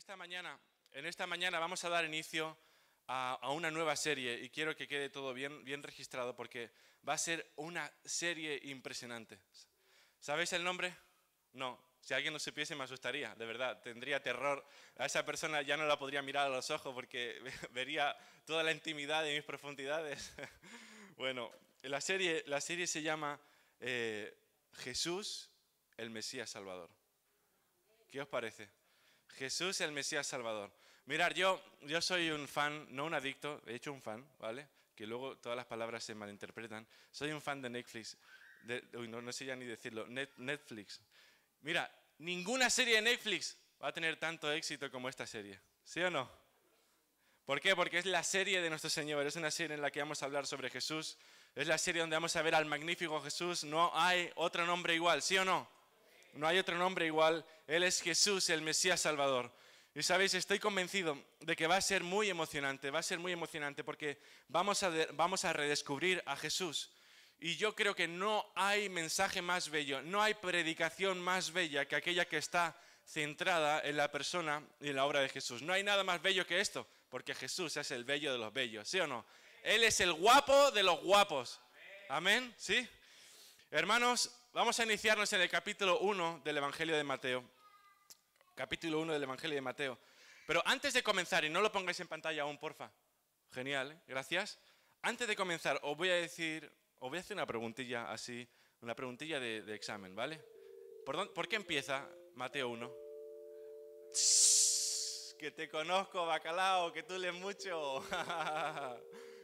En esta mañana vamos a dar inicio a una nueva serie y quiero que quede todo bien registrado porque va a ser una serie impresionante. ¿Sabéis el nombre? No. Si alguien no supiese me asustaría, de verdad, tendría terror. A esa persona ya no la podría mirar a los ojos porque vería toda la intimidad de mis profundidades. Bueno, la serie se llama Jesús, el Mesías Salvador. ¿Qué os parece? Jesús, el Mesías Salvador. Mirad, yo soy un fan, no un adicto, de hecho un fan, ¿vale? Que luego todas las palabras se malinterpretan. Soy un fan de Netflix. No sé ya ni decirlo. Netflix. Mira, ninguna serie de Netflix va a tener tanto éxito como esta serie. ¿Sí o no? ¿Por qué? Porque es la serie de nuestro Señor. Es una serie en la que vamos a hablar sobre Jesús. Es la serie donde vamos a ver al magnífico Jesús. No hay otro nombre igual, ¿sí o no? No hay otro nombre igual. Él es Jesús, el Mesías Salvador. Y sabéis, estoy convencido de que va a ser muy emocionante. Va a ser muy emocionante porque vamos a redescubrir a Jesús. Y yo creo que no hay mensaje más bello, no hay predicación más bella que aquella que está centrada en la persona y en la obra de Jesús. No hay nada más bello que esto, porque Jesús es el bello de los bellos, ¿sí o no? Él es el guapo de los guapos. Amén, ¿sí? Hermanos, vamos a iniciarnos en el capítulo 1 del Evangelio de Mateo. Capítulo 1 del Evangelio de Mateo. Pero antes de comenzar, y no lo pongáis en pantalla aún, porfa. Genial, ¿eh? Gracias. Antes de comenzar, os voy a hacer una preguntilla así, una preguntilla de examen, ¿vale? ¿Por qué empieza Mateo 1? Que te conozco, bacalao, que tú lees mucho.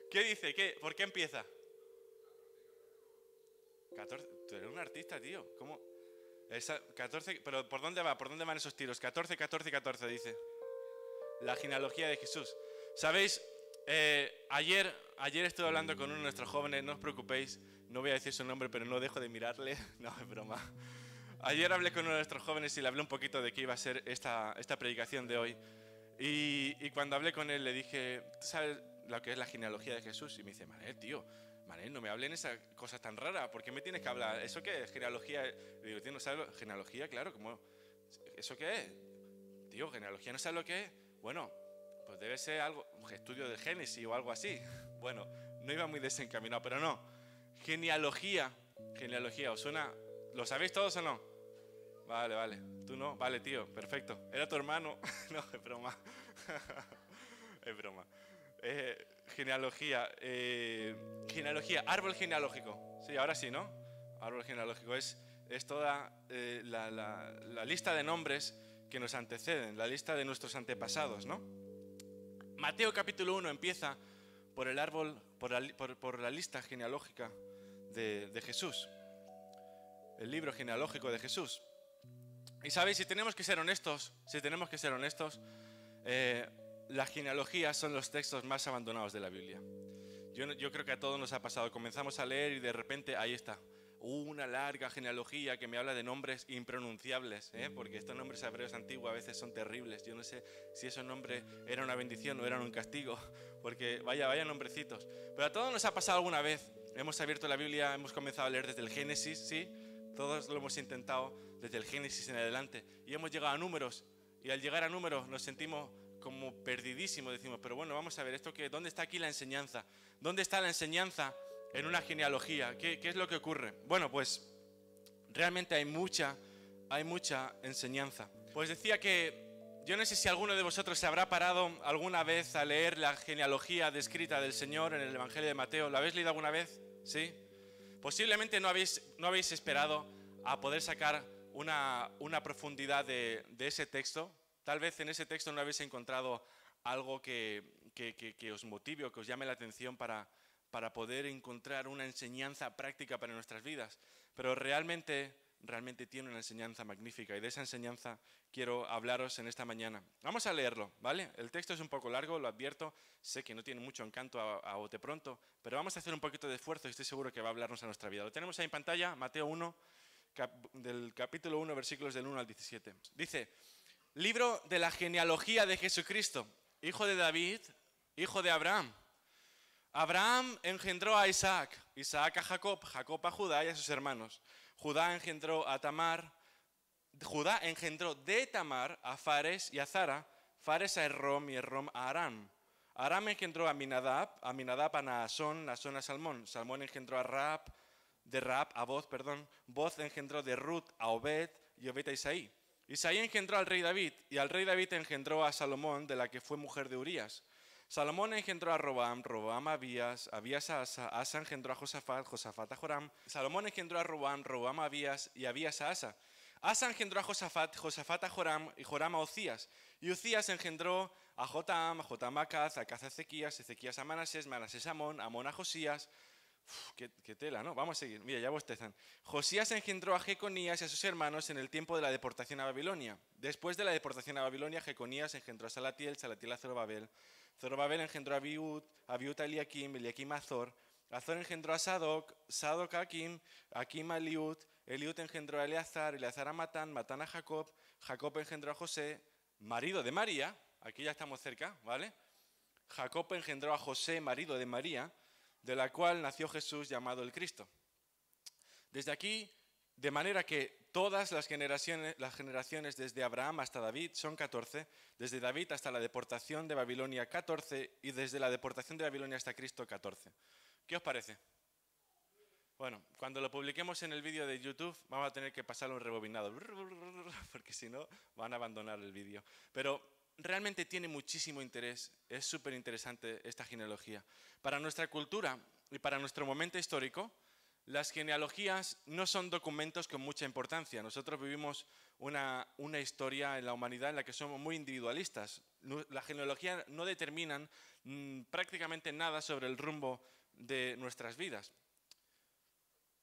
¿Qué dice? ¿Por qué empieza? 14. Tú eres un artista, tío. ¿Cómo? 14, pero ¿por dónde va? ¿Por dónde van esos tiros? 14 dice. La genealogía de Jesús. ¿Sabéis? Ayer estuve hablando con uno de nuestros jóvenes, no os preocupéis, no voy a decir su nombre, pero no dejo de mirarle, no, es broma. Ayer hablé con uno de nuestros jóvenes y le hablé un poquito de qué iba a ser esta predicación de hoy. Y cuando hablé con él le dije, ¿tú sabes lo que es la genealogía de Jesús? Y me dice, Manel, tío, Manel, no me hablen esa cosa tan rara, ¿por qué me tienes que hablar? ¿Eso qué es? ¿Genealogía? Le digo, tío, ¿no sabes genealogía? Claro, ¿cómo? ¿Eso qué es? Tío, genealogía, ¿no sabes lo que es? Bueno, pues debe ser algo, estudio del Génesis o algo así. Bueno, no iba muy desencaminado, pero no. Genealogía, ¿os suena? ¿Lo sabéis todos o no? Vale. ¿Tú no? Vale, tío, perfecto. ¿Era tu hermano? No, es broma. Es broma. Genealogía, árbol genealógico. Sí, ahora sí, ¿no? Árbol genealógico es toda la lista de nombres que nos anteceden, la lista de nuestros antepasados, ¿no? Mateo capítulo 1 empieza por el árbol, por la lista genealógica de Jesús, el libro genealógico de Jesús. Y sabéis, si tenemos que ser honestos, las genealogías son los textos más abandonados de la Biblia. Yo creo que a todos nos ha pasado, comenzamos a leer y de repente ahí está. Una larga genealogía que me habla de nombres impronunciables, porque estos nombres hebreos antiguos a veces son terribles. Yo no sé si esos nombres eran una bendición o eran un castigo, porque vaya nombrecitos. Pero a todos nos ha pasado alguna vez. Hemos abierto la Biblia, hemos comenzado a leer desde el Génesis, ¿sí? Todos lo hemos intentado desde el Génesis en adelante. Y hemos llegado a números. Y al llegar a números nos sentimos como perdidísimos. Decimos, pero bueno, vamos a ver, ¿esto qué? ¿Dónde está aquí la enseñanza? ¿Dónde está la enseñanza en una genealogía? ¿Qué es lo que ocurre? Bueno, pues realmente hay mucha enseñanza. Pues decía que yo no sé si alguno de vosotros se habrá parado alguna vez a leer la genealogía descrita del Señor en el Evangelio de Mateo. ¿La habéis leído alguna vez? ¿Sí? Posiblemente no habéis esperado a poder sacar una profundidad de ese texto. Tal vez en ese texto no habéis encontrado algo que os motive o que os llame la atención para poder encontrar una enseñanza práctica para nuestras vidas. Pero realmente tiene una enseñanza magnífica y de esa enseñanza quiero hablaros en esta mañana. Vamos a leerlo, ¿vale? El texto es un poco largo, lo advierto, sé que no tiene mucho encanto a bote pronto, pero vamos a hacer un poquito de esfuerzo y estoy seguro que va a hablarnos a nuestra vida. Lo tenemos ahí en pantalla, Mateo 1, del capítulo 1, versículos del 1 al 17. Dice, libro de la genealogía de Jesucristo, hijo de David, hijo de Abraham. Abraham engendró a Isaac, Isaac a Jacob, Jacob a Judá y a sus hermanos. Judá engendró a Tamar, Judá engendró de Tamar a Fares y a Zara, Fares a Errom y Errom a Aram. Aram engendró a Aminadab a Naasón, Naasón a Salmón. Salmón engendró a Raab, de Raab a Boz, perdón. Boz engendró de Ruth a Obed y Obed a Isaí. Isaí engendró al rey David y al rey David engendró a Salomón, de la que fue mujer de Urías. Salomón engendró a Robam, Robam a Abías, Abías a Asa, Asa engendró a Josafat, Josafat a Joram. Salomón engendró a Robam, Robam a Abías y Abías a Asa. Asa engendró a Josafat, Josafat a Joram y Joram a Ocías. Y Ocías engendró a Jotam a Acaz, Acaz a Ezequías, Ezequías a Manasés, Manasés a Amón, Amón a Josías. Qué tela, ¿no? Vamos a seguir. Mira, ya bostezan. Josías engendró a Jeconías y a sus hermanos en el tiempo de la deportación a Babilonia. Después de la deportación a Babilonia, Jeconías engendró a Salatiel, Salatiel a Zorobabel. Zorobabel engendró a Abiud, Abiud a Eliakim, Eliakim a Azor. Azor engendró a Sadoc, Sadoc a Akim, Akim a Eliud. Eliud engendró a Eleazar, Eleazar a Matán, Matán a Jacob. Jacob engendró a José, marido de María. Aquí ya estamos cerca, ¿vale? Jacob engendró a José, marido de María, de la cual nació Jesús llamado el Cristo. Desde aquí, de manera que todas las generaciones desde Abraham hasta David son 14, desde David hasta la deportación de Babilonia 14 y desde la deportación de Babilonia hasta Cristo 14. ¿Qué os parece? Bueno, cuando lo publiquemos en el vídeo de YouTube vamos a tener que pasarlo un rebobinado, porque si no van a abandonar el vídeo. Pero realmente tiene muchísimo interés, es súper interesante esta genealogía. Para nuestra cultura y para nuestro momento histórico, las genealogías no son documentos con mucha importancia. Nosotros vivimos una historia en la humanidad en la que somos muy individualistas. La genealogía no determinan prácticamente nada sobre el rumbo de nuestras vidas.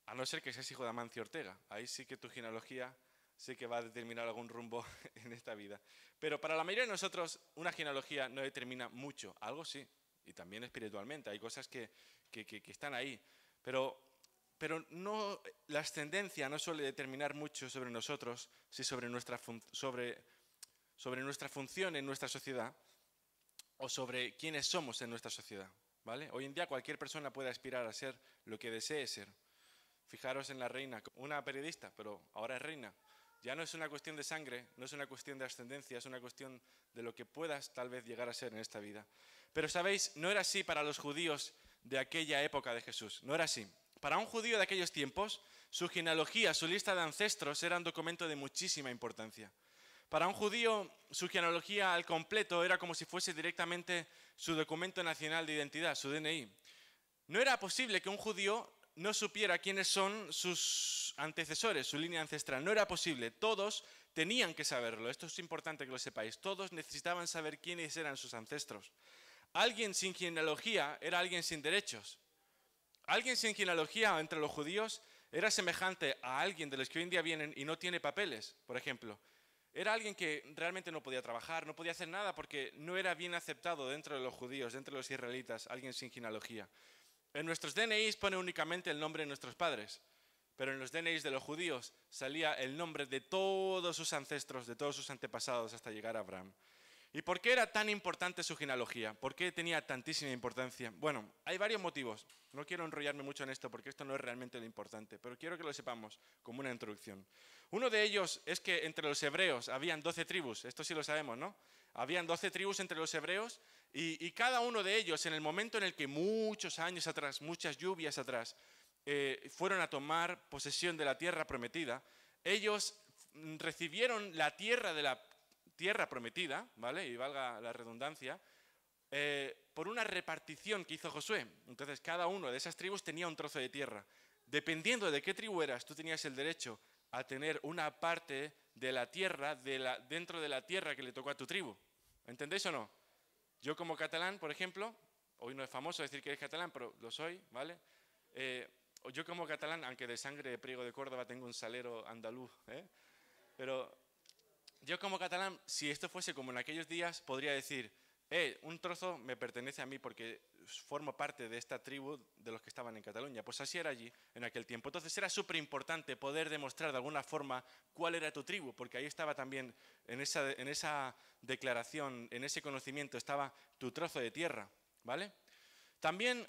A no ser que seas hijo de Amancio Ortega. Ahí sí que tu genealogía sí que va a determinar algún rumbo en esta vida. Pero para la mayoría de nosotros una genealogía no determina mucho. Algo sí, y también espiritualmente. Hay cosas que están ahí. Pero no, la ascendencia no suele determinar mucho sobre nosotros, si sobre nuestra función en nuestra sociedad o sobre quiénes somos en nuestra sociedad. ¿Vale? Hoy en día cualquier persona puede aspirar a ser lo que desee ser. Fijaros en la reina, una periodista, pero ahora es reina. Ya no es una cuestión de sangre, no es una cuestión de ascendencia, es una cuestión de lo que puedas tal vez llegar a ser en esta vida. Pero sabéis, no era así para los judíos de aquella época de Jesús, no era así. Para un judío de aquellos tiempos, su genealogía, su lista de ancestros era un documento de muchísima importancia. Para un judío, su genealogía al completo era como si fuese directamente su documento nacional de identidad, su DNI. No era posible que un judío no supiera quiénes son sus antecesores, su línea ancestral. No era posible. Todos tenían que saberlo. Esto es importante que lo sepáis. Todos necesitaban saber quiénes eran sus ancestros. Alguien sin genealogía era alguien sin derechos. Alguien sin genealogía entre los judíos era semejante a alguien de los que hoy en día vienen y no tiene papeles, por ejemplo. Era alguien que realmente no podía trabajar, no podía hacer nada porque no era bien aceptado dentro de los judíos, dentro de los israelitas, alguien sin genealogía. En nuestros DNIs pone únicamente el nombre de nuestros padres, pero en los DNIs de los judíos salía el nombre de todos sus ancestros, de todos sus antepasados hasta llegar a Abraham. ¿Y por qué era tan importante su genealogía? ¿Por qué tenía tantísima importancia? Bueno, hay varios motivos. No quiero enrollarme mucho en esto porque esto no es realmente lo importante, pero quiero que lo sepamos como una introducción. Uno de ellos es que entre los hebreos habían 12 tribus, esto sí lo sabemos, ¿no? Habían 12 tribus entre los hebreos y cada uno de ellos, en el momento en el que muchos años atrás, muchas lluvias atrás, fueron a tomar posesión de la tierra prometida, ellos recibieron la tierra de la tierra prometida, ¿vale? Y valga la redundancia, por una repartición que hizo Josué. Entonces cada uno de esas tribus tenía un trozo de tierra. Dependiendo de qué tribu eras, tú tenías el derecho a tener una parte de la tierra dentro de la tierra que le tocó a tu tribu. ¿Entendéis o no? Yo como catalán, por ejemplo, hoy no es famoso decir que eres catalán, pero lo soy, ¿vale? Yo como catalán, aunque de sangre de Priego de Córdoba tengo un salero andaluz, pero yo como catalán, si esto fuese como en aquellos días, podría decir, un trozo me pertenece a mí porque formo parte de esta tribu de los que estaban en Cataluña. Pues así era allí en aquel tiempo. Entonces era súper importante poder demostrar de alguna forma cuál era tu tribu, porque ahí estaba también, en esa declaración, en ese conocimiento, estaba tu trozo de tierra, ¿vale? También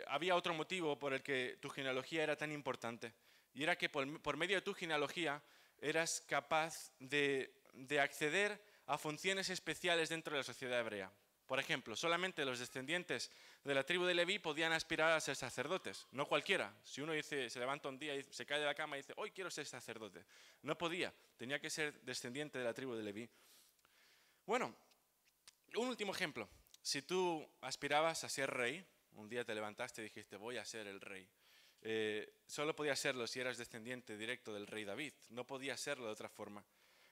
había otro motivo por el que tu genealogía era tan importante, y era que por medio de tu genealogía eras capaz de acceder a funciones especiales dentro de la sociedad hebrea. Por ejemplo, solamente los descendientes de la tribu de Leví podían aspirar a ser sacerdotes, no cualquiera. Si uno se levanta un día y se cae de la cama y dice, hoy quiero ser sacerdote, no podía, tenía que ser descendiente de la tribu de Leví. Bueno, un último ejemplo. Si tú aspirabas a ser rey, un día te levantaste y dijiste, voy a ser el rey. Solo podías serlo si eras descendiente directo del rey David, no podías serlo de otra forma.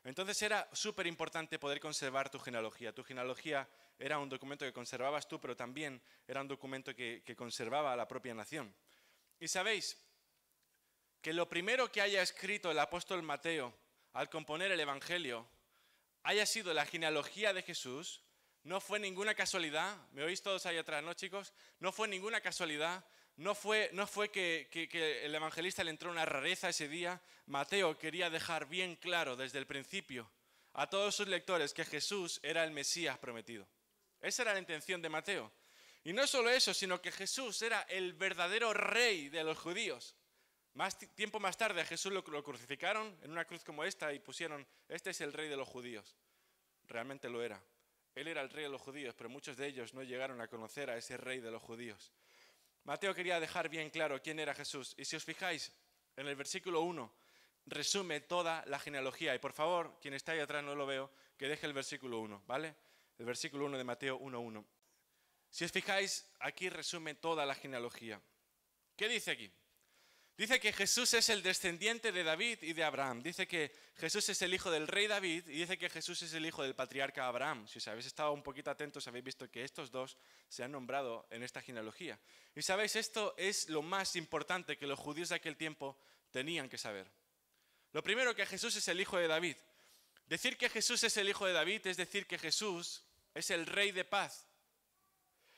Entonces era súper importante poder conservar tu genealogía. Tu genealogía era un documento que conservabas tú, pero también era un documento que conservaba a la propia nación. Y sabéis que lo primero que haya escrito el apóstol Mateo al componer el Evangelio haya sido la genealogía de Jesús, no fue ninguna casualidad. ¿Me oís todos ahí atrás, no, chicos? No fue ninguna casualidad. No fue que el evangelista le entró una rareza ese día. Mateo quería dejar bien claro desde el principio a todos sus lectores que Jesús era el Mesías prometido. Esa era la intención de Mateo. Y no solo eso, sino que Jesús era el verdadero rey de los judíos. Tiempo más tarde a Jesús lo crucificaron en una cruz como esta y pusieron, este es el rey de los judíos. Realmente lo era. Él era el rey de los judíos, pero muchos de ellos no llegaron a conocer a ese rey de los judíos. Mateo quería dejar bien claro quién era Jesús. Y si os fijáis, en el versículo 1 resume toda la genealogía. Y por favor, quien está ahí atrás no lo veo, que deje el versículo 1, ¿vale? El versículo 1 de Mateo 1:1. Si os fijáis, aquí resume toda la genealogía. ¿Qué dice aquí? Dice que Jesús es el descendiente de David y de Abraham. Dice que Jesús es el hijo del rey David y dice que Jesús es el hijo del patriarca Abraham. Si os habéis estado un poquito atentos, habéis visto que estos dos se han nombrado en esta genealogía. Y sabéis, esto es lo más importante que los judíos de aquel tiempo tenían que saber. Lo primero, que Jesús es el hijo de David. Decir que Jesús es el hijo de David es decir que Jesús es el rey de paz.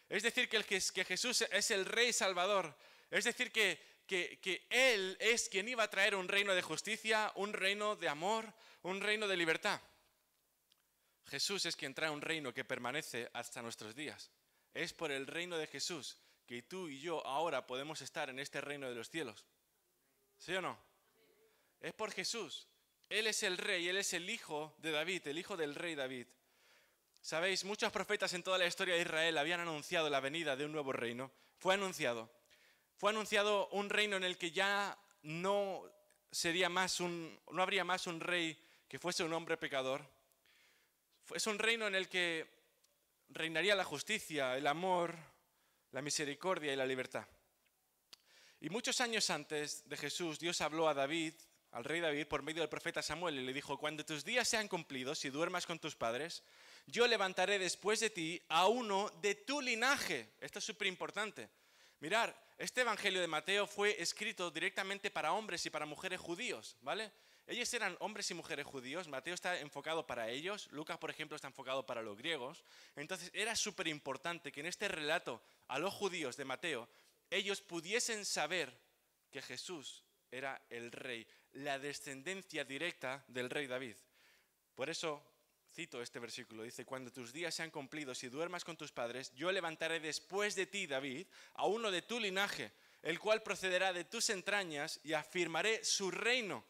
Es decir que Jesús es el rey salvador. Es decir que Él es quien iba a traer un reino de justicia, un reino de amor, un reino de libertad. Jesús es quien trae un reino que permanece hasta nuestros días. Es por el reino de Jesús que tú y yo ahora podemos estar en este reino de los cielos. ¿Sí o no? Es por Jesús. Él es el rey, Él es el hijo de David, el hijo del rey David. Sabéis, muchos profetas en toda la historia de Israel habían anunciado la venida de un nuevo reino. Fue anunciado un reino en el que ya no habría más un rey que fuese un hombre pecador. Es un reino en el que reinaría la justicia, el amor, la misericordia y la libertad. Y muchos años antes de Jesús, Dios habló a David, al rey David, por medio del profeta Samuel, y le dijo: cuando tus días sean cumplidos y duermas con tus padres, yo levantaré después de ti a uno de tu linaje. Esto es súper importante. Mirad, este evangelio de Mateo fue escrito directamente para hombres y para mujeres judíos, ¿vale? Ellos eran hombres y mujeres judíos. Mateo está enfocado para ellos. Lucas, por ejemplo, está enfocado para los griegos. Entonces era súper importante que en este relato a los judíos de Mateo, ellos pudiesen saber que Jesús era el rey, la descendencia directa del rey David. Por eso cito este versículo, dice: cuando tus días sean cumplidos y duermas con tus padres, yo levantaré después de ti, David, a uno de tu linaje, el cual procederá de tus entrañas, y afirmaré su reino.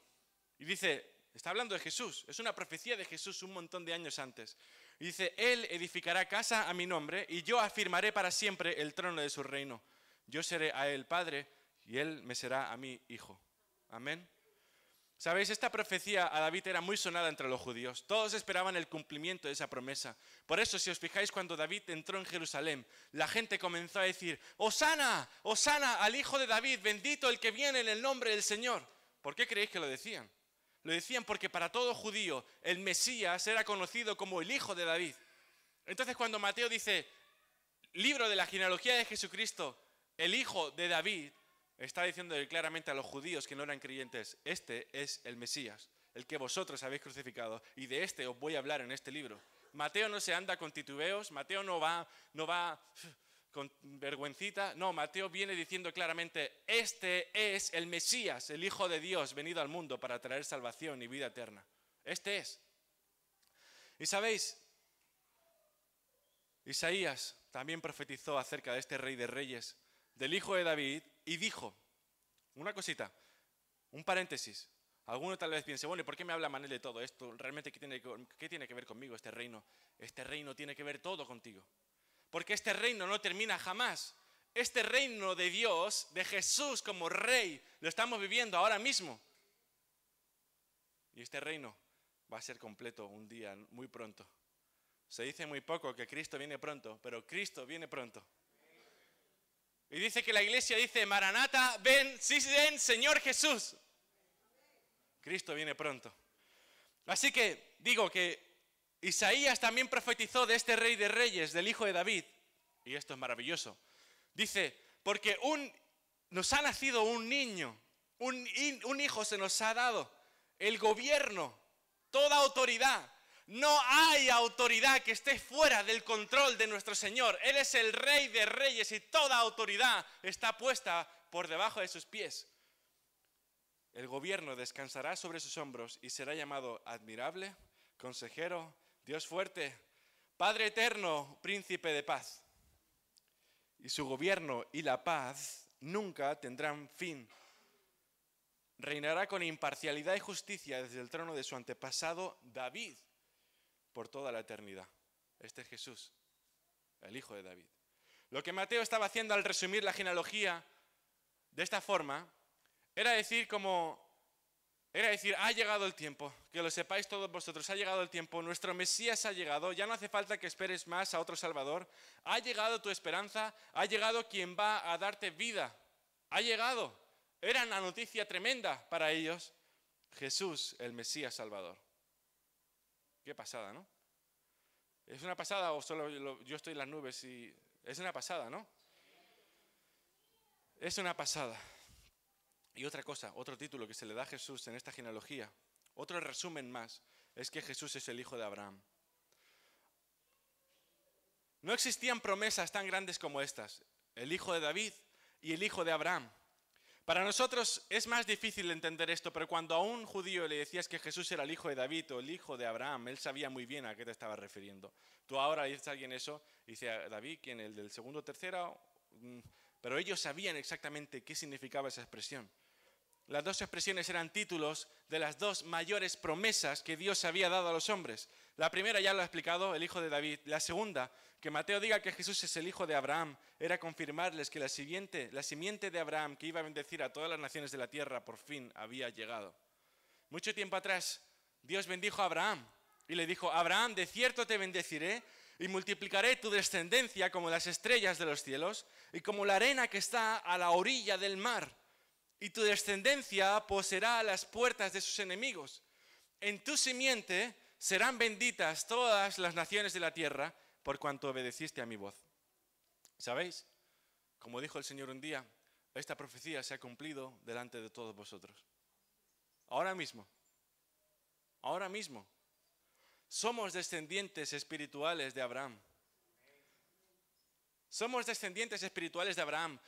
Y dice, está hablando de Jesús, es una profecía de Jesús un montón de años antes. Y dice: él edificará casa a mi nombre, y yo afirmaré para siempre el trono de su reino. Yo seré a él padre, y él me será a mí hijo. Amén. ¿Sabéis? Esta profecía a David era muy sonada entre los judíos. Todos esperaban el cumplimiento de esa promesa. Por eso, si os fijáis, cuando David entró en Jerusalén, la gente comenzó a decir: ¡Hosana! ¡Hosana al hijo de David! ¡Bendito el que viene en el nombre del Señor! ¿Por qué creéis que lo decían? Lo decían porque para todo judío el Mesías era conocido como el hijo de David. Entonces, cuando Mateo dice, libro de la genealogía de Jesucristo, el hijo de David, está diciendo claramente a los judíos que no eran creyentes: este es el Mesías, el que vosotros habéis crucificado, y de este os voy a hablar en este libro. Mateo no se anda con titubeos, Mateo no va con vergüencita. No, Mateo viene diciendo claramente: este es el Mesías, el Hijo de Dios, venido al mundo para traer salvación y vida eterna. Este es. Y sabéis, Isaías también profetizó acerca de este Rey de Reyes, del Hijo de David, y dijo una cosita, un paréntesis: Alguno tal vez piense, bueno, ¿y por qué me habla Manel de todo esto? ¿Realmente qué tiene que ver conmigo este reino? Este reino tiene que ver todo contigo. Porque este reino no termina jamás. Este reino de Dios, de Jesús como Rey, lo estamos viviendo ahora mismo. Y este reino va a ser completo un día, muy pronto. Se dice muy poco que Cristo viene pronto, pero Cristo viene pronto. Y dice que la iglesia dice, Maranata, ven, sí, ven, Señor Jesús. Cristo viene pronto. Así que digo que Isaías también profetizó de este Rey de Reyes, del Hijo de David. Y esto es maravilloso. Dice, porque nos ha nacido un niño, un hijo se nos ha dado. El gobierno, toda autoridad. No hay autoridad que esté fuera del control de nuestro Señor. Él es el Rey de Reyes y toda autoridad está puesta por debajo de sus pies. El gobierno descansará sobre sus hombros y será llamado admirable, consejero, Dios fuerte, Padre eterno, príncipe de paz. Y su gobierno y la paz nunca tendrán fin. Reinará con imparcialidad y justicia desde el trono de su antepasado David por toda la eternidad. Este es Jesús, el Hijo de David. Lo que Mateo estaba haciendo al resumir la genealogía de esta forma era decir, ha llegado el tiempo, que lo sepáis todos vosotros, ha llegado el tiempo, nuestro Mesías ha llegado, ya no hace falta que esperes más a otro Salvador, ha llegado tu esperanza, ha llegado quien va a darte vida, ha llegado. Era una noticia tremenda para ellos, Jesús, el Mesías Salvador. Qué pasada, ¿no? ¿Es una pasada o solo yo estoy en las nubes y es una pasada, ¿no? Es una pasada. Y otra cosa, otro título que se le da a Jesús en esta genealogía, otro resumen más, es que Jesús es el Hijo de Abraham. No existían promesas tan grandes como estas, el Hijo de David y el Hijo de Abraham. Para nosotros es más difícil entender esto, pero cuando a un judío le decías que Jesús era el Hijo de David o el Hijo de Abraham, él sabía muy bien a qué te estabas refiriendo. Tú ahora dices a alguien eso y dice, David, ¿quién? ¿El del segundo o tercero? Pero ellos sabían exactamente qué significaba esa expresión. Las dos expresiones eran títulos de las dos mayores promesas que Dios había dado a los hombres. La primera ya lo ha explicado, el Hijo de David. La segunda, que Mateo diga que Jesús es el Hijo de Abraham, era confirmarles que la simiente de Abraham, que iba a bendecir a todas las naciones de la tierra, por fin había llegado. Mucho tiempo atrás, Dios bendijo a Abraham y le dijo, Abraham, de cierto te bendeciré y multiplicaré tu descendencia como las estrellas de los cielos y como la arena que está a la orilla del mar. Y tu descendencia poseerá las puertas de sus enemigos. En tu simiente serán benditas todas las naciones de la tierra por cuanto obedeciste a mi voz. ¿Sabéis? Como dijo el Señor un día, esta profecía se ha cumplido delante de todos vosotros. Ahora mismo. Somos descendientes espirituales de Abraham. Somos descendientes espirituales de Abraham.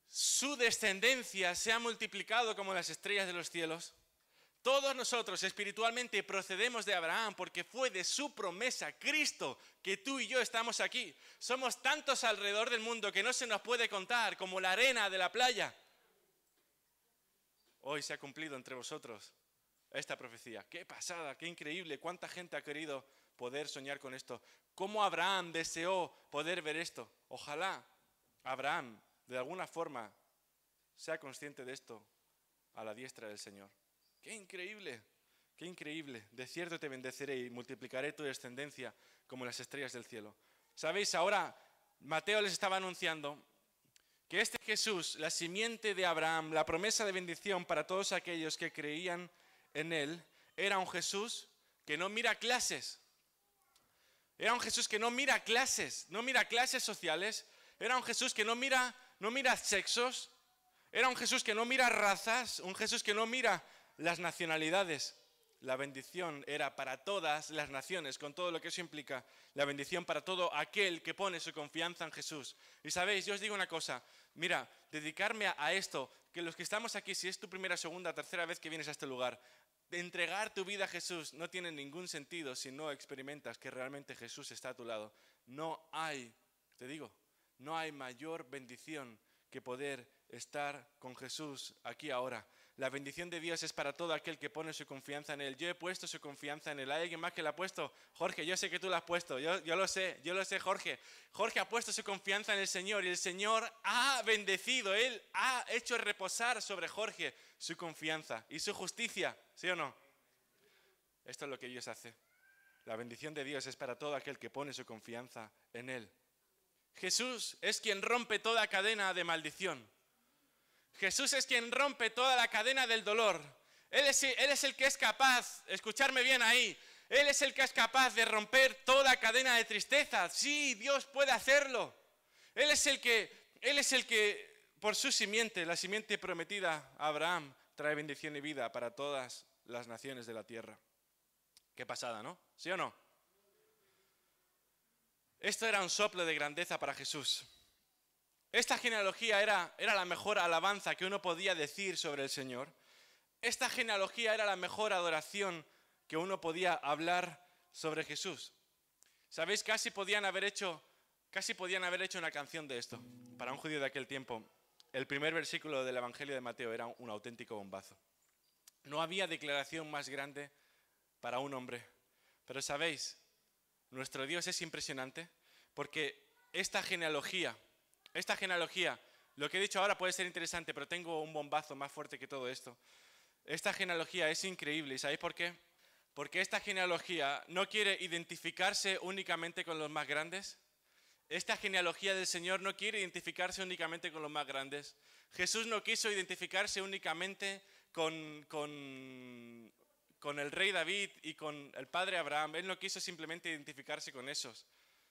Su descendencia se ha multiplicado como las estrellas de los cielos. Todos nosotros espiritualmente procedemos de Abraham porque fue de su promesa, Cristo, que tú y yo estamos aquí. Somos tantos alrededor del mundo que no se nos puede contar como la arena de la playa. Hoy se ha cumplido entre vosotros esta profecía. ¡Qué pasada! ¡Qué increíble! ¿Cuánta gente ha querido poder soñar con esto? ¿Cómo Abraham deseó poder ver esto? Ojalá Abraham de alguna forma sea consciente de esto a la diestra del Señor. ¡Qué increíble! ¡Qué increíble! De cierto te bendeciré y multiplicaré tu descendencia como las estrellas del cielo. ¿Sabéis? Ahora Mateo les estaba anunciando que este Jesús, la simiente de Abraham, la promesa de bendición para todos aquellos que creían en él, era un Jesús que no mira clases. Era un Jesús que no mira clases sociales. Era un Jesús que no mira sexos, era un Jesús que no mira razas, un Jesús que no mira las nacionalidades. La bendición era para todas las naciones, con todo lo que eso implica. La bendición para todo aquel que pone su confianza en Jesús. Y sabéis, yo os digo una cosa, mira, dedicarme a esto, que los que estamos aquí, si es tu primera, segunda, tercera vez que vienes a este lugar, de entregar tu vida a Jesús no tiene ningún sentido si no experimentas que realmente Jesús está a tu lado. No hay, te digo, no hay mayor bendición que poder estar con Jesús aquí ahora. La bendición de Dios es para todo aquel que pone su confianza en Él. Yo he puesto su confianza en Él. ¿Hay alguien más que la ha puesto? Jorge, yo sé que tú la has puesto. Yo lo sé, Jorge. Jorge ha puesto su confianza en el Señor y el Señor ha bendecido. Él ha hecho reposar sobre Jorge su confianza y su justicia. ¿Sí o no? Esto es lo que Dios hace. La bendición de Dios es para todo aquel que pone su confianza en Él. Jesús es quien rompe toda cadena de maldición. Jesús es quien rompe toda la cadena del dolor. Él es el que es capaz, escucharme bien ahí, Él es el que es capaz de romper toda cadena de tristeza. Sí, Dios puede hacerlo. Él es el que por su simiente, la simiente prometida a Abraham, trae bendición y vida para todas las naciones de la tierra. Qué pasada, ¿no? ¿Sí o no? Esto era un soplo de grandeza para Jesús. Esta genealogía era la mejor alabanza que uno podía decir sobre el Señor. Esta genealogía era la mejor adoración que uno podía hablar sobre Jesús. ¿Sabéis? Casi podían haber hecho una canción de esto. Para un judío de aquel tiempo, el primer versículo del Evangelio de Mateo era un auténtico bombazo. No había declaración más grande para un hombre. Pero ¿sabéis? Nuestro Dios es impresionante porque esta genealogía, lo que he dicho ahora puede ser interesante, pero tengo un bombazo más fuerte que todo esto. Esta genealogía es increíble. ¿Y sabéis por qué? Porque esta genealogía no quiere identificarse únicamente con los más grandes. Esta genealogía del Señor no quiere identificarse únicamente con los más grandes. Jesús no quiso identificarse únicamente con el rey David y con el padre Abraham. Él no quiso simplemente identificarse con esos,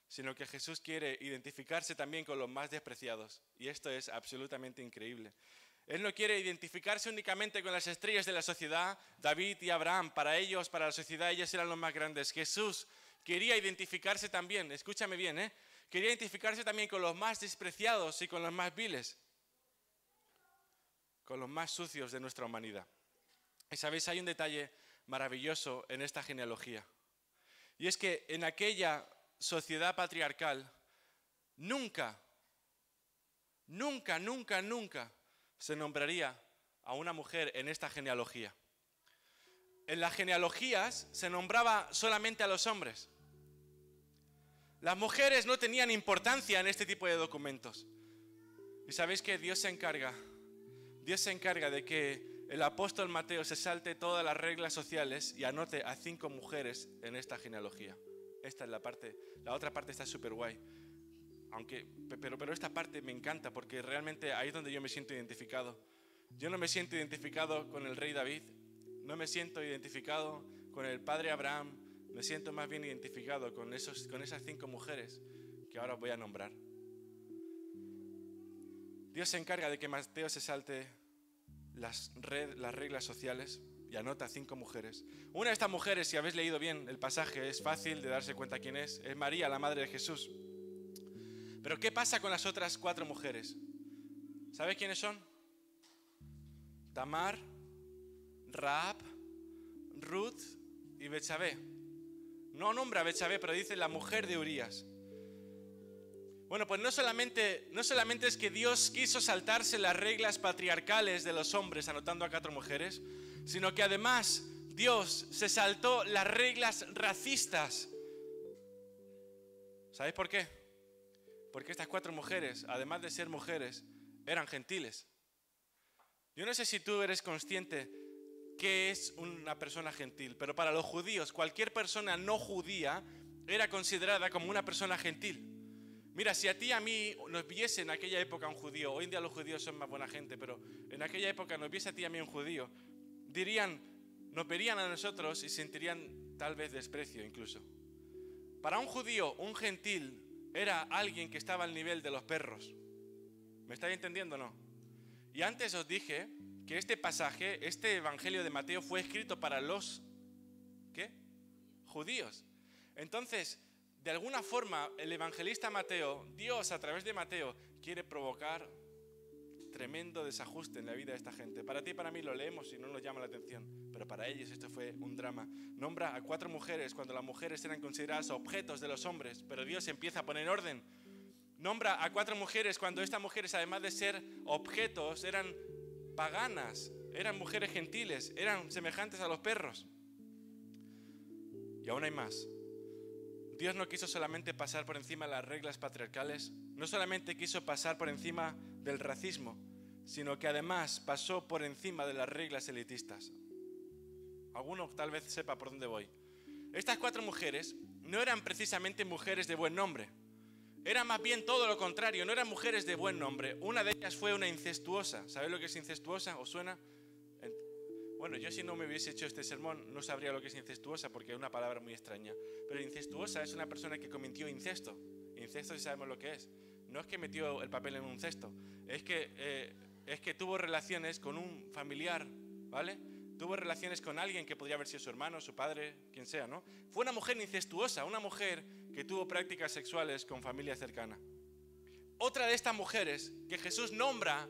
sino que Jesús quiere identificarse también con los más despreciados. Y esto es absolutamente increíble. Él no quiere identificarse únicamente con las estrellas de la sociedad, David y Abraham. Para ellos, para la sociedad, ellos eran los más grandes. Jesús quería identificarse también, escúchame bien, quería identificarse también con los más despreciados y con los más viles, con los más sucios de nuestra humanidad. Y sabéis, hay un detalle maravilloso en esta genealogía. Y es que en aquella sociedad patriarcal, nunca se nombraría a una mujer en esta genealogía. En las genealogías se nombraba solamente a los hombres. Las mujeres no tenían importancia en este tipo de documentos. Y sabéis que Dios se encarga de que el apóstol Mateo se salte todas las reglas sociales y anote a 5 mujeres en esta genealogía. Esta es la parte, la otra parte está súper guay. Pero esta parte me encanta porque realmente ahí es donde yo me siento identificado. Yo no me siento identificado con el rey David, no me siento identificado con el padre Abraham, me siento más bien identificado con esas 5 mujeres que ahora os voy a nombrar. Dios se encarga de que Mateo se salte las reglas sociales y anota 5 mujeres. Una de estas mujeres, si habéis leído bien el pasaje, es fácil de darse cuenta quién es María, la madre de Jesús. Pero ¿qué pasa con las otras 4 mujeres? ¿Sabéis quiénes son? Tamar, Rahab, Ruth y Betsabé. No nombra a Betsabé, pero dice la mujer de Urías. Bueno, pues no solamente es que Dios quiso saltarse las reglas patriarcales de los hombres anotando a 4 mujeres, sino que además Dios se saltó las reglas racistas. ¿Sabéis por qué? Porque estas 4 mujeres, además de ser mujeres, eran gentiles. Yo no sé si tú eres consciente qué es una persona gentil, pero para los judíos, cualquier persona no judía era considerada como una persona gentil. Mira, si a ti y a mí nos viese en aquella época un judío, hoy en día los judíos son más buena gente, pero en aquella época nos viese a ti y a mí un judío, nos verían a nosotros y sentirían tal vez desprecio incluso. Para un judío, un gentil era alguien que estaba al nivel de los perros. ¿Me estáis entendiendo o no? Y antes os dije que este pasaje, este Evangelio de Mateo fue escrito para los judíos. Entonces, de alguna forma, el evangelista Mateo, Dios a través de Mateo, quiere provocar tremendo desajuste en la vida de esta gente. Para ti y para mí lo leemos y no nos llama la atención, pero para ellos esto fue un drama. Nombra a 4 mujeres cuando las mujeres eran consideradas objetos de los hombres, pero Dios empieza a poner orden. nombra a 4 mujeres cuando estas mujeres, además de ser objetos, eran paganas, eran mujeres gentiles, eran semejantes a los perros. Y aún hay más. Dios no quiso solamente pasar por encima de las reglas patriarcales, no solamente quiso pasar por encima del racismo, sino que además pasó por encima de las reglas elitistas. Alguno tal vez sepa por dónde voy. Estas 4 mujeres no eran precisamente mujeres de buen nombre. Era más bien todo lo contrario, no eran mujeres de buen nombre. Una de ellas fue una incestuosa. ¿Sabéis lo que es incestuosa? ¿Os suena? Bueno, yo si no me hubiese hecho este sermón no sabría lo que es incestuosa porque es una palabra muy extraña. Pero incestuosa es una persona que cometió incesto. Incesto, si sabemos lo que es. No es que metió el papel en un cesto. Es que tuvo relaciones con un familiar, ¿vale? Tuvo relaciones con alguien que podría haber sido su hermano, su padre, quien sea, ¿no? Fue una mujer incestuosa, una mujer que tuvo prácticas sexuales con familia cercana. Otra de estas mujeres que Jesús nombra,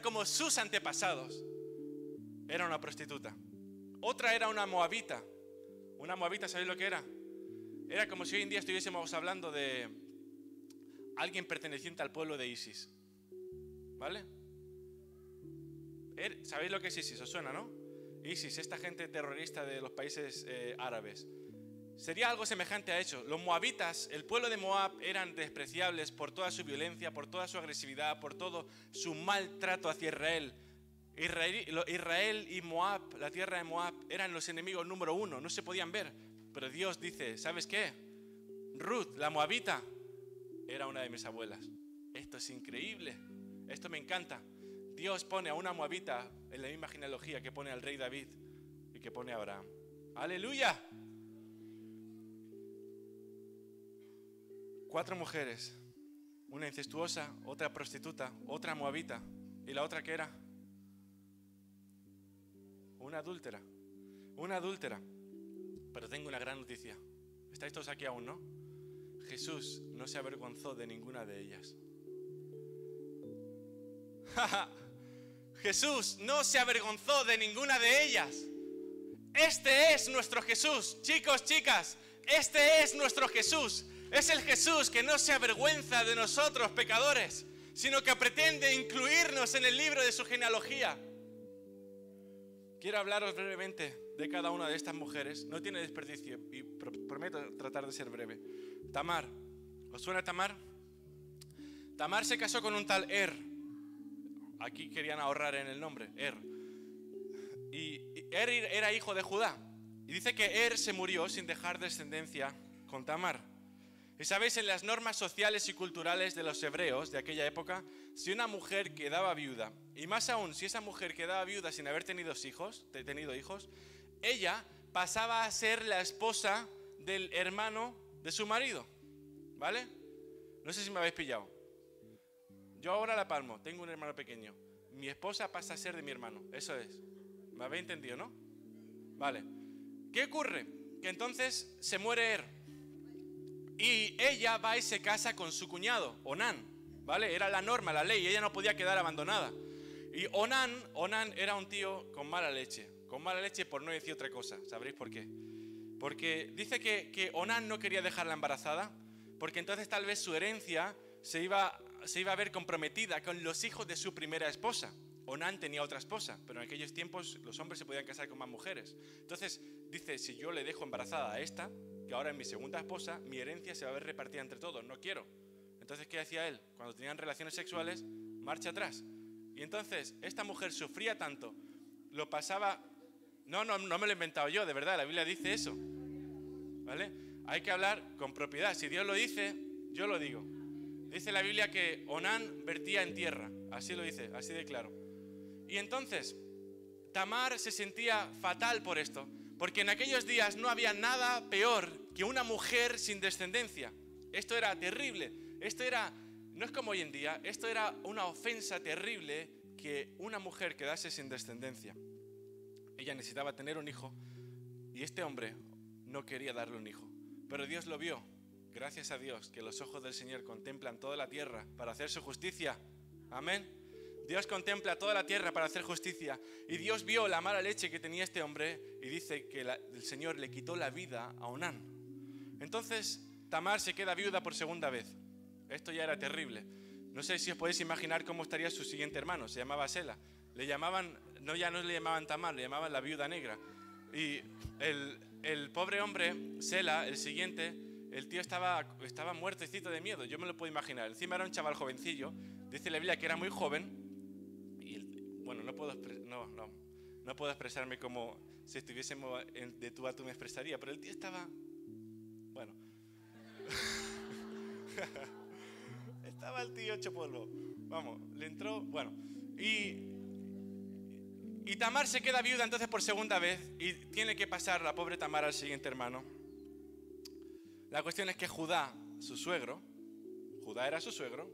como sus antepasados, era una prostituta. Otra era una moabita. Una moabita, ¿sabéis lo que era? Era como si hoy en día estuviésemos hablando de alguien perteneciente al pueblo de ISIS. ¿Vale? ¿Sabéis lo que es ISIS? ¿Os suena, no? ISIS, esta gente terrorista de los países árabes. Sería algo semejante a eso. Los moabitas, el pueblo de Moab, eran despreciables por toda su violencia, por toda su agresividad, por todo su maltrato hacia Israel. Israel y Moab, la tierra de Moab, eran los enemigos número 1, no se podían ver. Pero Dios dice, ¿sabes qué? Ruth, la moabita, era una de mis abuelas. Esto es increíble, esto me encanta. Dios pone a una moabita en la misma genealogía que pone al rey David y que pone a Abraham. ¡Aleluya! 4 mujeres, una incestuosa, otra prostituta, otra moabita y la otra que era una adúltera. Una adúltera. Pero tengo una gran noticia. ¿Estáis todos aquí aún, no? Jesús no se avergonzó de ninguna de ellas. Jesús no se avergonzó de ninguna de ellas. Este es nuestro Jesús. Chicos, chicas, este es nuestro Jesús. Es el Jesús que no se avergüenza de nosotros, pecadores, sino que pretende incluirnos en el libro de su genealogía. Quiero hablaros brevemente de cada una de estas mujeres. No tiene desperdicio y prometo tratar de ser breve. Tamar. ¿Os suena Tamar? Tamar se casó con un tal Aquí querían ahorrar en el nombre, Y era hijo de Judá. Y dice que se murió sin dejar descendencia con Tamar. Y sabéis, en las normas sociales y culturales de los hebreos de aquella época, si una mujer quedaba viuda, y más aún si esa mujer quedaba viuda sin haber tenido hijos, ella pasaba a ser la esposa del hermano de su marido. ¿Vale? No sé si me habéis pillado. Yo ahora la palmo, tengo un hermano pequeño. Mi esposa pasa a ser de mi hermano. Eso es. ¿Me habéis entendido, no? Vale. ¿Qué ocurre? Que entonces se muere y ella va y se casa con su cuñado, Onán. ¿Vale? Era la norma, la ley. Ella no podía quedar abandonada. Y Onán era un tío con mala leche. Con mala leche por no decir otra cosa. ¿Sabréis por qué? Porque dice que Onán no quería dejarla embarazada, porque entonces tal vez su herencia se iba a ver comprometida con los hijos de su primera esposa. Onán tenía otra esposa, pero en aquellos tiempos los hombres se podían casar con más mujeres. Entonces dice, si yo le dejo embarazada a esta, que ahora es mi segunda esposa, mi herencia se va a ver repartida entre todos, no quiero. Entonces, ¿qué hacía él? Cuando tenían relaciones sexuales, marcha atrás. Y entonces esta mujer sufría tanto, lo pasaba... No me lo he inventado yo, de verdad, la Biblia dice eso. ¿Vale? Hay que hablar con propiedad. Si Dios lo dice, yo lo digo. Dice la Biblia que Onán vertía en tierra. Así lo dice, así de claro. Y entonces, Tamar se sentía fatal por esto. Porque en aquellos días no había nada peor que una mujer sin descendencia. Esto era terrible. No es como hoy en día, esto era una ofensa terrible que una mujer quedase sin descendencia. Ella necesitaba tener un hijo y este hombre no quería darle un hijo. Pero Dios lo vio. Gracias a Dios que los ojos del Señor contemplan toda la tierra para hacer su justicia. Amén. Dios contempla toda la tierra para hacer justicia. Y Dios vio la mala leche que tenía este hombre y dice que el Señor le quitó la vida a Onán. Entonces Tamar se queda viuda por segunda vez. Esto ya era terrible. No sé si os podéis imaginar cómo estaría su siguiente hermano. Se llamaba Sela. Le llamaban, ya no le llamaban Tamar, le llamaban la viuda negra. Y el pobre hombre, Sela, el siguiente, el tío estaba muertecito de miedo. Yo me lo puedo imaginar. Encima era un chaval jovencillo. Dice la Biblia que era muy joven. Y bueno, no puedo expresarme como si estuviésemos de tú a tú me expresaría. Pero el tío estaba... Bueno. Estaba el tío hecho polvo. Vamos, le entró... Bueno, y Tamar se queda viuda entonces por segunda vez y tiene que pasar la pobre Tamar al siguiente hermano. La cuestión es que Judá, su suegro, Judá era su suegro,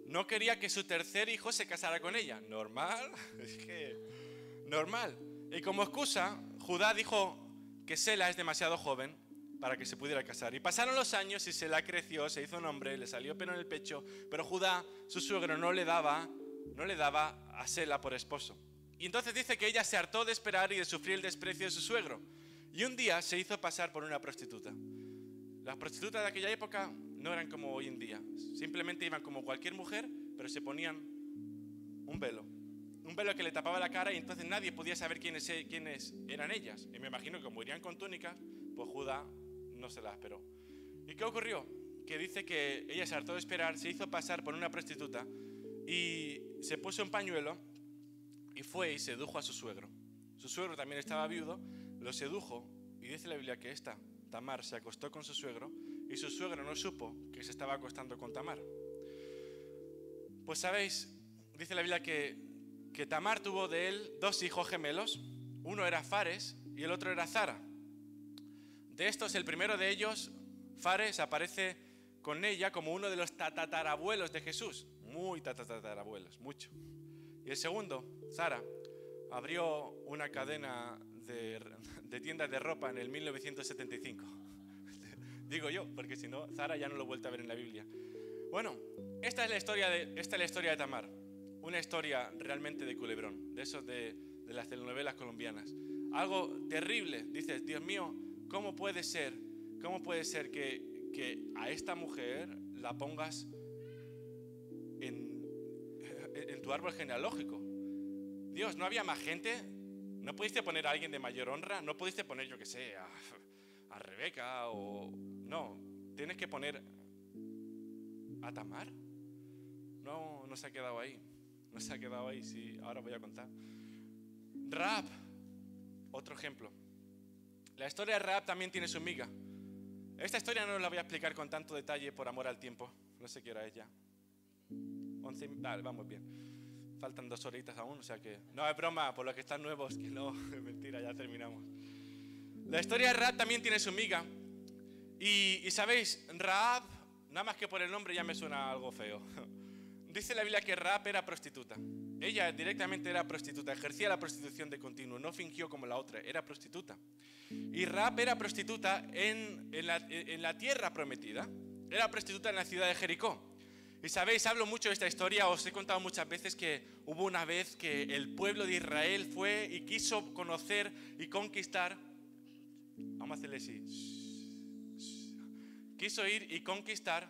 no quería que su tercer hijo se casara con ella. Normal, es que... Normal. Y como excusa, Judá dijo que Sela es demasiado joven para que se pudiera casar. Y pasaron los años y Sela creció, se hizo un hombre, le salió pelo en el pecho, pero Judá, su suegro, no le daba a Sela por esposo. Y entonces dice que ella se hartó de esperar y de sufrir el desprecio de su suegro. Y un día se hizo pasar por una prostituta. Las prostitutas de aquella época no eran como hoy en día. Simplemente iban como cualquier mujer, pero se ponían un velo. Un velo que le tapaba la cara y entonces nadie podía saber quiénes eran ellas. Y me imagino que como irían con túnicas, pues Judá no se las esperó. ¿Y qué ocurrió? Que dice que ella se hartó de esperar, se hizo pasar por una prostituta y se puso un pañuelo y fue y sedujo a su suegro. Su suegro también estaba viudo, lo sedujo y dice la Biblia que Tamar, se acostó con su suegro y su suegro no supo que se estaba acostando con Tamar. Pues sabéis, dice la Biblia que Tamar tuvo de él 2 hijos gemelos, uno era Fares y el otro era Zara. De estos, el primero de ellos, Fares, aparece con ella como uno de los tatarabuelos de Jesús. Muy tatarabuelos, mucho. Y el segundo, Zara, abrió una cadena de tiendas de ropa en el 1975. Digo yo, porque si no, Zara ya no lo he vuelto a ver en la Biblia. Bueno, esta es la historia de Tamar. Una historia realmente de culebrón, de esos de las telenovelas colombianas. Algo terrible. Dices, Dios mío, ¿cómo puede ser que a esta mujer la pongas en tu árbol genealógico? Dios, ¿no había más gente? ¿No pudiste poner a alguien de mayor honra? ¿No pudiste poner, yo qué sé, a Rebeca o...? No, tienes que poner a Tamar. No se ha quedado ahí. No se ha quedado ahí, sí, ahora voy a contar. Rahab, otro ejemplo. La historia de Rahab también tiene su miga. Esta historia no la voy a explicar con tanto detalle por amor al tiempo. No sé qué hora es ya. 11, vale, vamos bien. Faltan 2 horitas aún, o sea que... No, es broma, por los que están nuevos, que no, es mentira, ya terminamos. La historia de Rahab también tiene su miga. Y sabéis, Rahab, nada más que por el nombre ya me suena algo feo. Dice la Biblia que Rahab era prostituta. Ella directamente era prostituta, ejercía la prostitución de continuo, no fingió como la otra, era prostituta. Y Rahab era prostituta en la tierra prometida, era prostituta en la ciudad de Jericó. Y sabéis, hablo mucho de esta historia, os he contado muchas veces que hubo una vez que el pueblo de Israel fue y quiso conocer y conquistar, vamos a hacerle así, quiso ir y conquistar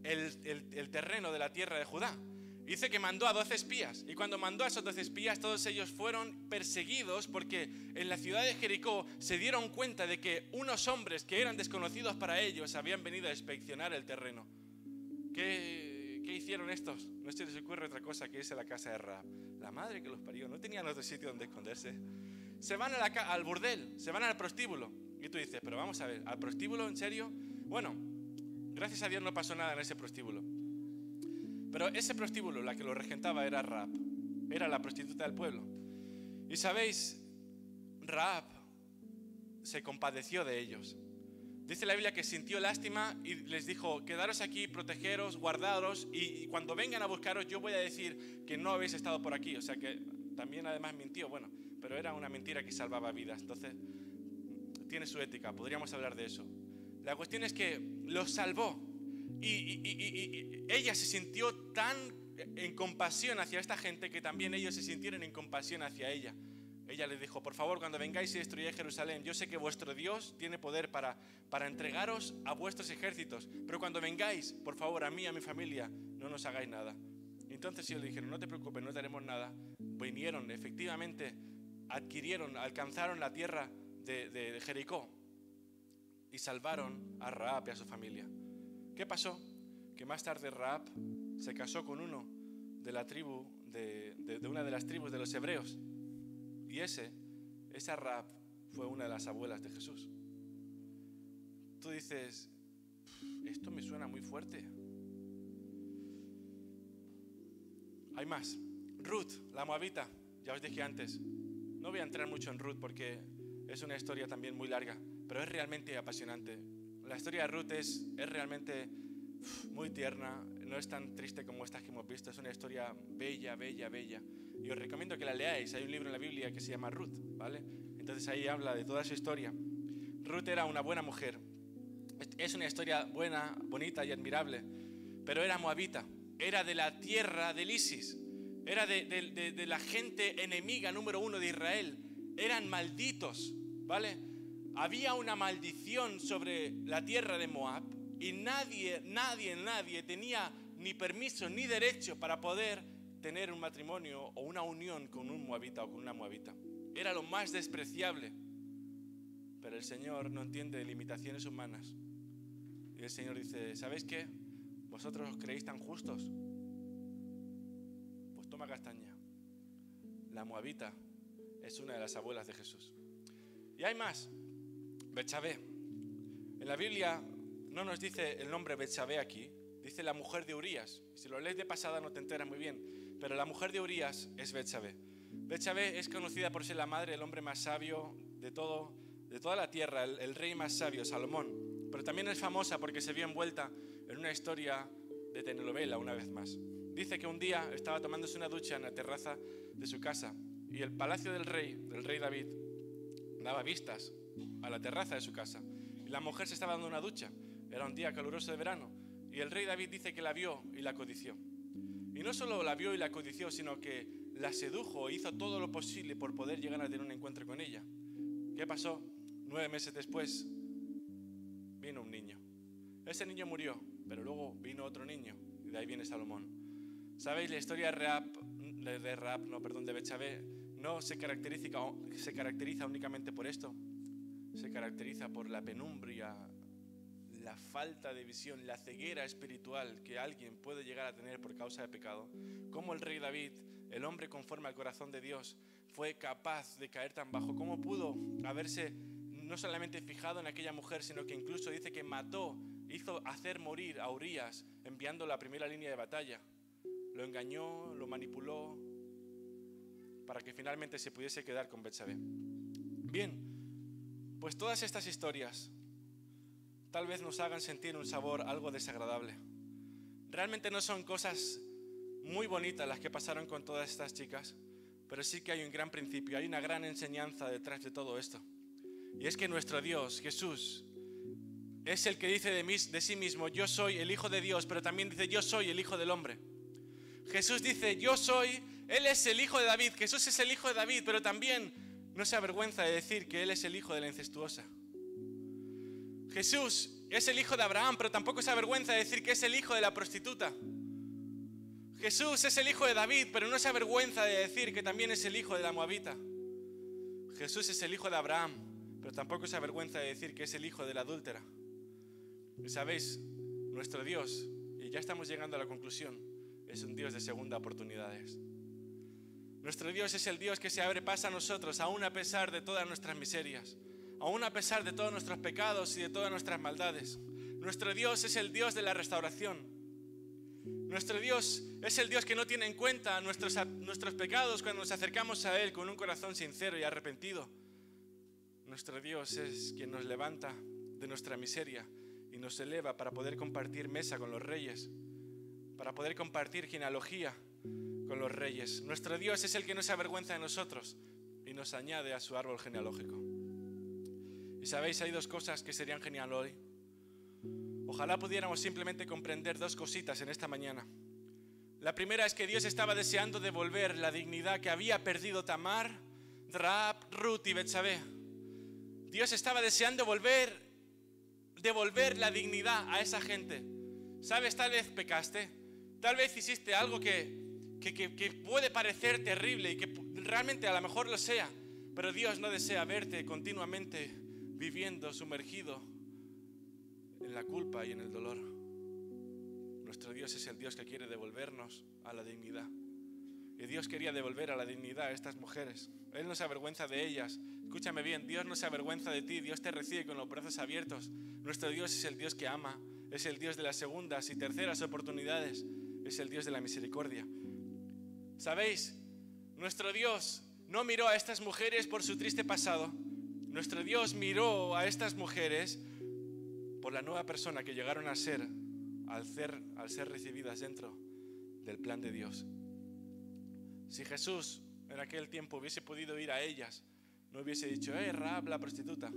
el terreno de la tierra de Judá. Dice que mandó a 12 espías y cuando mandó a esos 12 espías todos ellos fueron perseguidos porque en la ciudad de Jericó se dieron cuenta de que unos hombres que eran desconocidos para ellos habían venido a inspeccionar el terreno. ¿Qué hicieron estos? No se les ocurre otra cosa que irse a la casa de Rahab. La madre que los parió, no tenían otro sitio donde esconderse. Se van al burdel, se van al prostíbulo. Y tú dices, pero vamos a ver, ¿al prostíbulo en serio? Bueno, gracias a Dios no pasó nada en ese prostíbulo. Pero ese prostíbulo, la que lo regentaba era Rahab, era la prostituta del pueblo. Y sabéis, Rahab se compadeció de ellos. Dice la Biblia que sintió lástima y les dijo, quedaros aquí, protegeros, guardaros y cuando vengan a buscaros yo voy a decir que no habéis estado por aquí. O sea que también además mintió, bueno, pero era una mentira que salvaba vidas. Entonces, tiene su ética, podríamos hablar de eso. La cuestión es que los salvó y ella se sintió tan en compasión hacia esta gente que también ellos se sintieron en compasión hacia ella. Ella le dijo, por favor, cuando vengáis y destruyáis Jerusalén, yo sé que vuestro Dios tiene poder para entregaros a vuestros ejércitos, pero cuando vengáis, por favor, a mí, a mi familia, no nos hagáis nada. Entonces ellos le dijeron, no te preocupes, no te haremos nada. Vinieron, efectivamente, alcanzaron la tierra de Jericó y salvaron a Rahab y a su familia. ¿Qué pasó? Que más tarde Rahab se casó con uno de la tribu, de una de las tribus de los hebreos. Y esa Rahab fue una de las abuelas de Jesús. Tú dices, esto me suena muy fuerte. Hay más. Ruth, la moabita, ya os dije antes. No voy a entrar mucho en Ruth porque es una historia también muy larga, pero es realmente apasionante. La historia de Ruth es realmente muy tierna, no es tan triste como estas que hemos visto, es una historia bella, bella, bella. Y os recomiendo que la leáis, hay un libro en la Biblia que se llama Ruth, ¿vale? Entonces ahí habla de toda su historia. Ruth era una buena mujer, es una historia buena, bonita y admirable, pero era moabita, era de la tierra del Isis, era de la gente enemiga número 1 de Israel, eran malditos, ¿vale? Había una maldición sobre la tierra de Moab y nadie tenía ni permiso ni derecho para poder tener un matrimonio o una unión con un moabita o con una moabita. Era lo más despreciable. Pero el Señor no entiende de limitaciones humanas. Y el Señor dice, ¿sabéis qué? ¿Vosotros os creéis tan justos? Pues toma castaña. La moabita es una de las abuelas de Jesús. Y hay más. Betsabé. En la Biblia no nos dice el nombre Betsabé aquí, dice la mujer de Urías. Si lo lees de pasada no te enteras muy bien, pero la mujer de Urías es Betsabé. Betsabé es conocida por ser la madre del hombre más sabio de toda la tierra, el rey más sabio, Salomón. Pero también es famosa porque se vio envuelta en una historia de telenovela una vez más. Dice que un día estaba tomándose una ducha en la terraza de su casa y el palacio del rey David, daba vistas a la terraza de su casa. Y la mujer se estaba dando una ducha. Era un día caluroso de verano. Y el rey David dice que la vio y la codició. Y no solo la vio y la codició, sino que la sedujo e hizo todo lo posible por poder llegar a tener un encuentro con ella. ¿Qué pasó? 9 meses después vino un niño. Ese niño murió, pero luego vino otro niño. Y de ahí viene Salomón. ¿Sabéis? La historia de Betsabé no se caracteriza únicamente por esto. Se caracteriza por la penumbria, la falta de visión, la ceguera espiritual que alguien puede llegar a tener por causa de pecado. Cómo el rey David, el hombre conforme al corazón de Dios, fue capaz de caer tan bajo. Cómo pudo haberse no solamente fijado en aquella mujer, sino que incluso dice que hizo hacer morir a Urías, enviándolo a la primera línea de batalla. Lo engañó, lo manipuló, para que finalmente se pudiese quedar con Betsabé. Bien, pues todas estas historias tal vez nos hagan sentir un sabor algo desagradable. Realmente no son cosas muy bonitas las que pasaron con todas estas chicas, pero sí que hay un gran principio, hay una gran enseñanza detrás de todo esto. Y es que nuestro Dios, Jesús, es el que dice de sí mismo, yo soy el Hijo de Dios, pero también dice, yo soy el Hijo del Hombre. Jesús dice, Él es el Hijo de David, Jesús es el Hijo de David, pero también no se avergüenza de decir que Él es el hijo de la incestuosa. Jesús es el hijo de Abraham, pero tampoco se avergüenza de decir que es el hijo de la prostituta. Jesús es el hijo de David, pero no se avergüenza de decir que también es el hijo de la moabita. Jesús es el hijo de Abraham, pero tampoco se avergüenza de decir que es el hijo de la adúltera. Y sabéis, nuestro Dios, y ya estamos llegando a la conclusión, es un Dios de segunda oportunidades. Nuestro Dios es el Dios que se abre paso a nosotros, aún a pesar de todas nuestras miserias, aún a pesar de todos nuestros pecados y de todas nuestras maldades. Nuestro Dios es el Dios de la restauración. Nuestro Dios es el Dios que no tiene en cuenta nuestros pecados cuando nos acercamos a Él con un corazón sincero y arrepentido. Nuestro Dios es quien nos levanta de nuestra miseria y nos eleva para poder compartir mesa con los reyes, para poder compartir genealogía con los reyes. Nuestro Dios es el que no se avergüenza de nosotros y nos añade a su árbol genealógico. Y sabéis, hay 2 cosas que serían genial hoy. Ojalá pudiéramos simplemente comprender 2 cositas en esta mañana. La primera es que Dios estaba deseando devolver la dignidad que había perdido Tamar Rahab, Ruth y Betsabé. Dios estaba deseando devolver la dignidad a esa gente. ¿Sabes? Tal vez pecaste, tal vez hiciste algo que puede parecer terrible y que realmente a lo mejor lo sea, pero Dios no desea verte continuamente viviendo sumergido en la culpa y en el dolor. Nuestro Dios es el Dios que quiere devolvernos a la dignidad. Y Dios quería devolver a la dignidad a estas mujeres. Él no se avergüenza de ellas. Escúchame bien, Dios no se avergüenza de ti. Dios te recibe con los brazos abiertos. Nuestro Dios es el Dios que ama. Es el Dios de las segundas y terceras oportunidades. Es el Dios de la misericordia. ¿Sabéis? Nuestro Dios no miró a estas mujeres por su triste pasado. Nuestro Dios miró a estas mujeres por la nueva persona que llegaron a ser al ser recibidas dentro del plan de Dios. Si Jesús en aquel tiempo hubiese podido ir a ellas, no hubiese dicho, Rahab la prostituta,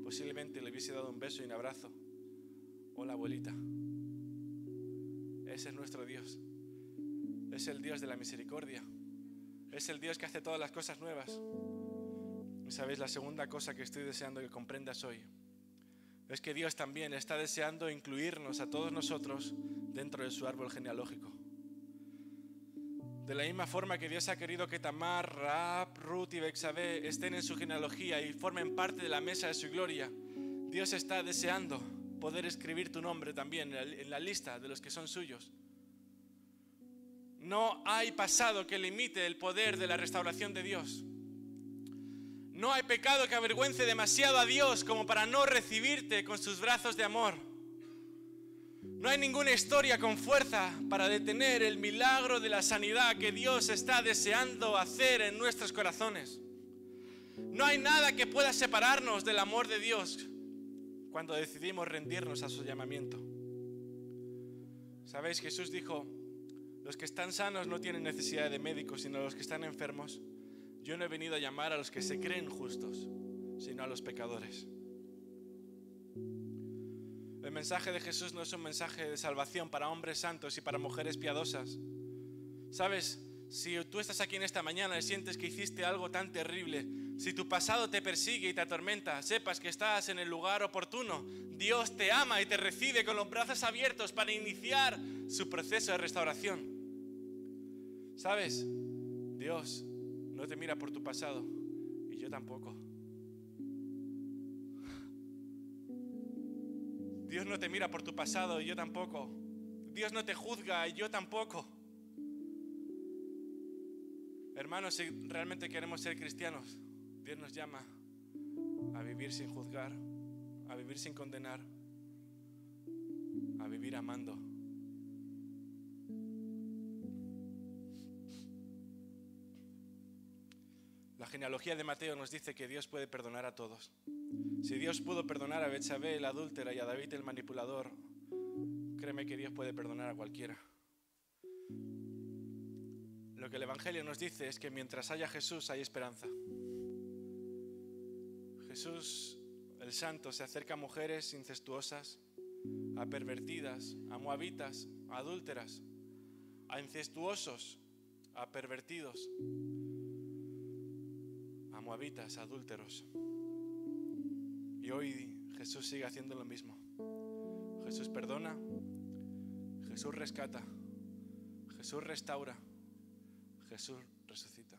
posiblemente le hubiese dado un beso y un abrazo. Hola abuelita. Ese es nuestro Dios. Es el Dios de la misericordia. Es el Dios que hace todas las cosas nuevas. Y sabéis, la segunda cosa que estoy deseando que comprendas hoy es que Dios también está deseando incluirnos a todos nosotros dentro de su árbol genealógico. De la misma forma que Dios ha querido que Tamar, Rahab, Ruth y Betsabé estén en su genealogía y formen parte de la mesa de su gloria, Dios está deseando poder escribir tu nombre también en la lista de los que son suyos. No hay pasado que limite el poder de la restauración de Dios. No hay pecado que avergüence demasiado a Dios como para no recibirte con sus brazos de amor. No hay ninguna historia con fuerza para detener el milagro de la sanidad que Dios está deseando hacer en nuestros corazones. No hay nada que pueda separarnos del amor de Dios cuando decidimos rendirnos a su llamamiento. ¿Sabéis? Jesús dijo, los que están sanos no tienen necesidad de médicos, sino los que están enfermos. Yo no he venido a llamar a los que se creen justos, sino a los pecadores. El mensaje de Jesús no es un mensaje de salvación para hombres santos y para mujeres piadosas. ¿Sabes? Si tú estás aquí en esta mañana y sientes que hiciste algo tan terrible, si tu pasado te persigue y te atormenta, sepas que estás en el lugar oportuno. Dios te ama y te recibe con los brazos abiertos para iniciar su proceso de restauración. ¿Sabes? Dios no te mira por tu pasado y yo tampoco. Dios no te mira por tu pasado y yo tampoco. Dios no te juzga y yo tampoco. Hermanos, si realmente queremos ser cristianos, Dios nos llama a vivir sin juzgar, a vivir sin condenar, a vivir amando. La genealogía de Mateo nos dice que Dios puede perdonar a todos. Si Dios pudo perdonar a Betsabé, la adúltera, y a David, el manipulador, créeme que Dios puede perdonar a cualquiera. Lo que el Evangelio nos dice es que mientras haya Jesús hay esperanza. Jesús, el Santo, se acerca a mujeres incestuosas, a pervertidas, a moabitas, a adúlteras, a incestuosos, a pervertidos, a moabitas, a adúlteros. Y hoy Jesús sigue haciendo lo mismo. Jesús perdona, Jesús rescata, Jesús restaura, Jesús resucita.